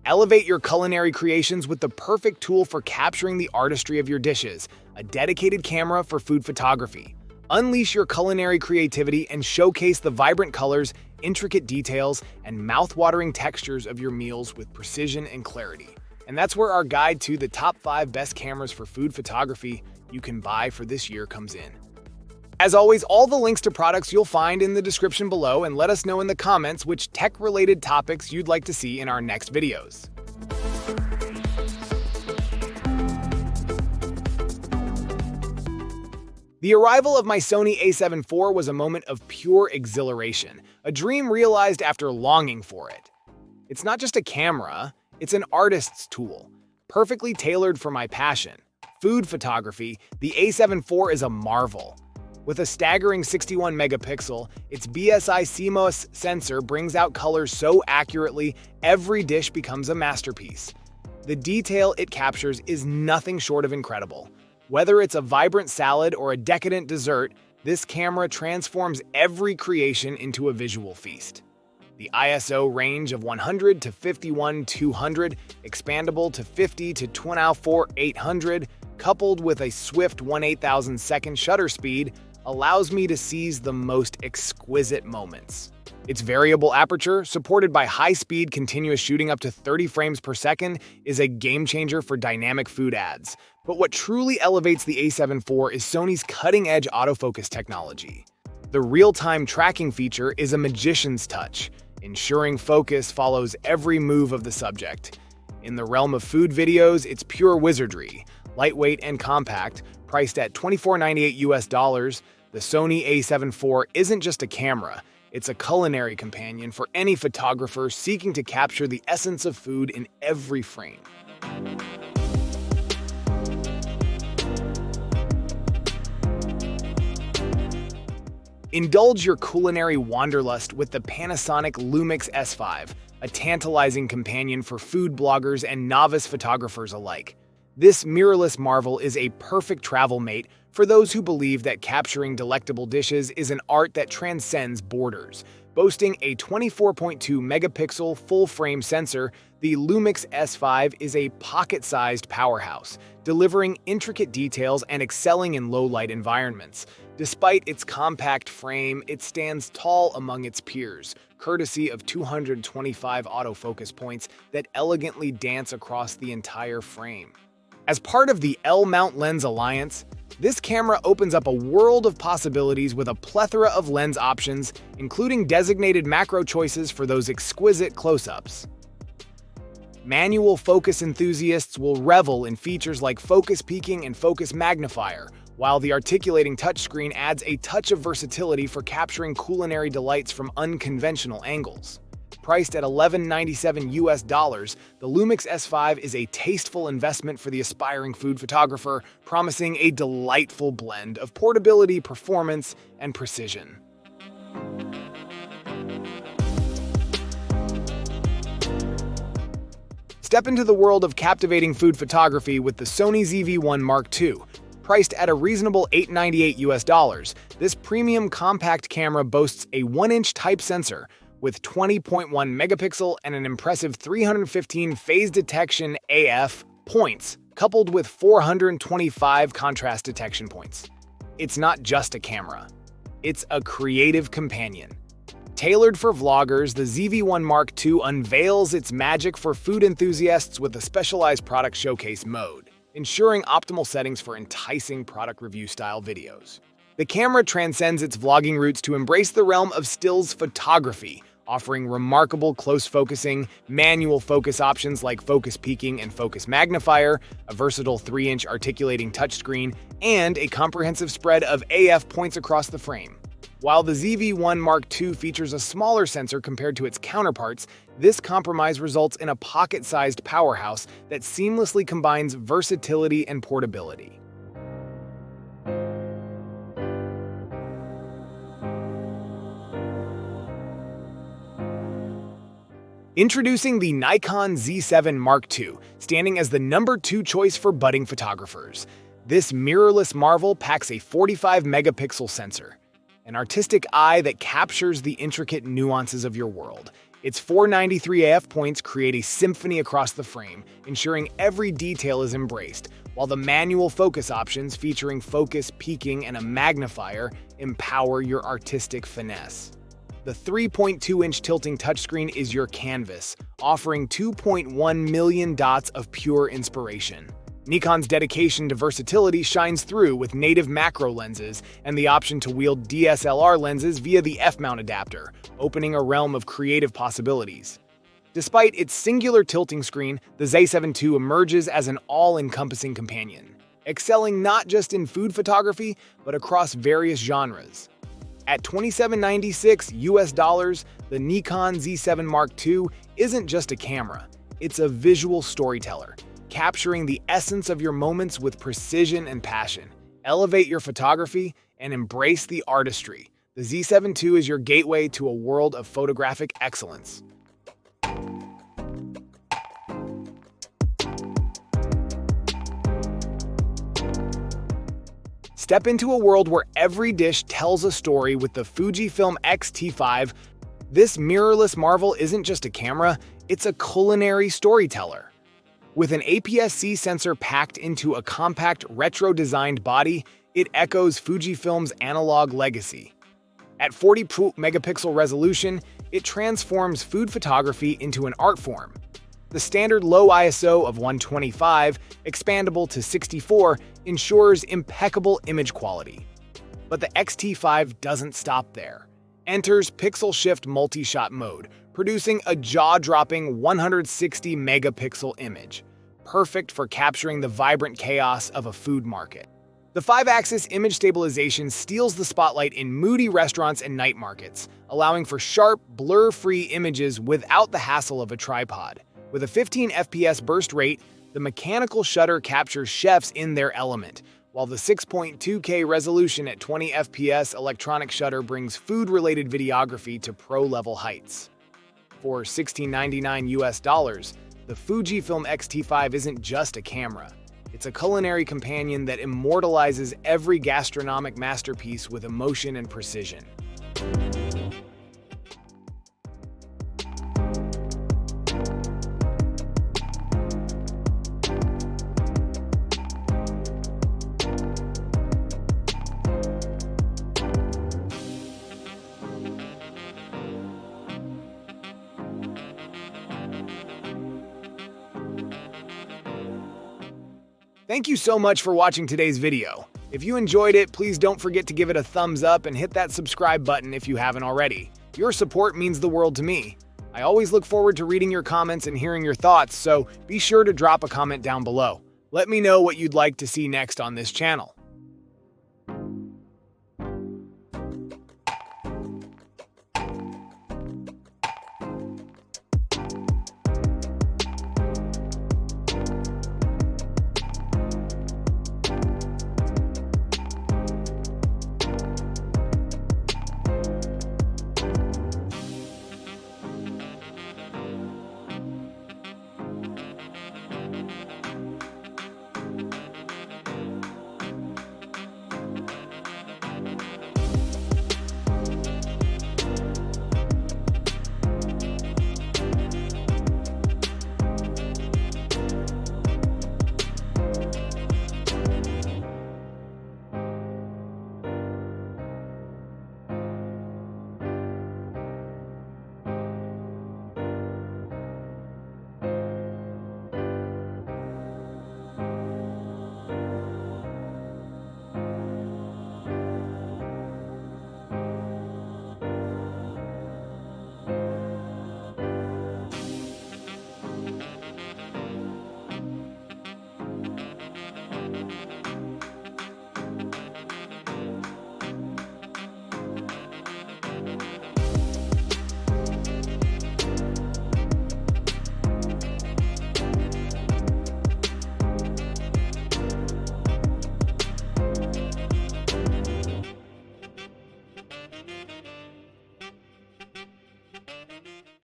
Elevate your culinary creations with the perfect tool for capturing the artistry of your dishes, a dedicated camera for food photography. Unleash your culinary creativity and showcase the vibrant colors, intricate details, and mouth-watering textures of your meals with precision and clarity. And that's where our guide to the top 5 best cameras for food photography you can buy for this year comes in. As always, all the links to products you'll find in the description below, and let us know in the comments which tech-related topics you'd like to see in our next videos. The arrival of my Sony A7 IV was a moment of pure exhilaration, a dream realized after longing for it. It's not just a camera, it's an artist's tool, perfectly tailored for my passion, food photography. The A7 IV is a marvel. With a staggering 61 megapixel, its BSI CMOS sensor brings out colors so accurately, every dish becomes a masterpiece. The detail it captures is nothing short of incredible. Whether it's a vibrant salad or a decadent dessert, this camera transforms every creation into a visual feast. The ISO range of 100 to 51-200, expandable to 50 to 24-800, coupled with a swift 1/8000 second shutter speed, allows me to seize the most exquisite moments. Its variable aperture, supported by high-speed continuous shooting up to 30 frames per second, is a game-changer for dynamic food ads. But what truly elevates the A7 IV is Sony's cutting-edge autofocus technology. The real-time tracking feature is a magician's touch, ensuring focus follows every move of the subject. In the realm of food videos, it's pure wizardry. Lightweight and compact, priced at $24.98 the Sony A7 IV isn't just a camera, it's a culinary companion for any photographer seeking to capture the essence of food in every frame. Indulge your culinary wanderlust with the Panasonic Lumix S5, a tantalizing companion for food bloggers and novice photographers alike. This mirrorless marvel is a perfect travel mate for those who believe that capturing delectable dishes is an art that transcends borders. Boasting a 24.2 megapixel full-frame sensor, the Lumix S5 is a pocket-sized powerhouse, delivering intricate details and excelling in low-light environments. Despite its compact frame, it stands tall among its peers, courtesy of 225 autofocus points that elegantly dance across the entire frame. As part of the L-mount lens alliance, this camera opens up a world of possibilities with a plethora of lens options, including designated macro choices for those exquisite close-ups. Manual focus enthusiasts will revel in features like focus peaking and focus magnifier, while the articulating touchscreen adds a touch of versatility for capturing culinary delights from unconventional angles. Priced at $11.97, the Lumix S5 is a tasteful investment for the aspiring food photographer, promising a delightful blend of portability, performance, and precision. Step into the world of captivating food photography with the Sony ZV1 Mark II. Priced at a reasonable $898, this premium compact camera boasts a 1-inch type sensor with 20.1 megapixel and an impressive 315 phase detection AF points, coupled with 425 contrast detection points. It's not just a camera, it's a creative companion. Tailored for vloggers, the ZV1 Mark II unveils its magic for food enthusiasts with a specialized product showcase mode, ensuring optimal settings for enticing product review-style videos. The camera transcends its vlogging roots to embrace the realm of stills photography, offering remarkable close focusing, manual focus options like focus peaking and focus magnifier, a versatile 3-inch articulating touchscreen, and a comprehensive spread of AF points across the frame. While the ZV1 Mark II features a smaller sensor compared to its counterparts, this compromise results in a pocket-sized powerhouse that seamlessly combines versatility and portability. Introducing the Nikon Z7 Mark II, standing as the #2 choice for budding photographers. This mirrorless marvel packs a 45 megapixel sensor, an artistic eye that captures the intricate nuances of your world. Its 493 AF points create a symphony across the frame, ensuring every detail is embraced, while the manual focus options featuring focus, peaking, and a magnifier empower your artistic finesse. The 3.2-inch tilting touchscreen is your canvas, offering 2.1 million dots of pure inspiration. Nikon's dedication to versatility shines through with native macro lenses and the option to wield DSLR lenses via the F-mount adapter, opening a realm of creative possibilities. Despite its singular tilting screen, the Z7 II emerges as an all-encompassing companion, excelling not just in food photography, but across various genres. At $27.96 US, the Nikon Z7 Mark II isn't just a camera, it's a visual storyteller, capturing the essence of your moments with precision and passion. Elevate your photography and embrace the artistry. The Z7 II is your gateway to a world of photographic excellence. Step into a world where every dish tells a story with the Fujifilm XT5. This mirrorless marvel isn't just a camera, it's a culinary storyteller. With an APS-C sensor packed into a compact, retro-designed body, it echoes Fujifilm's analog legacy. At 40 megapixel resolution, it transforms food photography into an art form. The standard low ISO of 125, expandable to 64, ensures impeccable image quality. But the XT5 doesn't stop there. Enters pixel shift multi-shot mode, producing a jaw-dropping 160 megapixel image, perfect for capturing the vibrant chaos of a food market. The 5-axis image stabilization steals the spotlight in moody restaurants and night markets, allowing for sharp, blur-free images without the hassle of a tripod. With a 15 FPS burst rate, the mechanical shutter captures chefs in their element, while the 6.2K resolution at 20 FPS electronic shutter brings food-related videography to pro-level heights. For $16.99 US, the Fujifilm XT5 isn't just a camera. It's a culinary companion that immortalizes every gastronomic masterpiece with emotion and precision. Thank you so much for watching today's video. If you enjoyed it, please don't forget to give it a thumbs up and hit that subscribe button if you haven't already. Your support means the world to me. I always look forward to reading your comments and hearing your thoughts, so be sure to drop a comment down below. Let me know what you'd like to see next on this channel.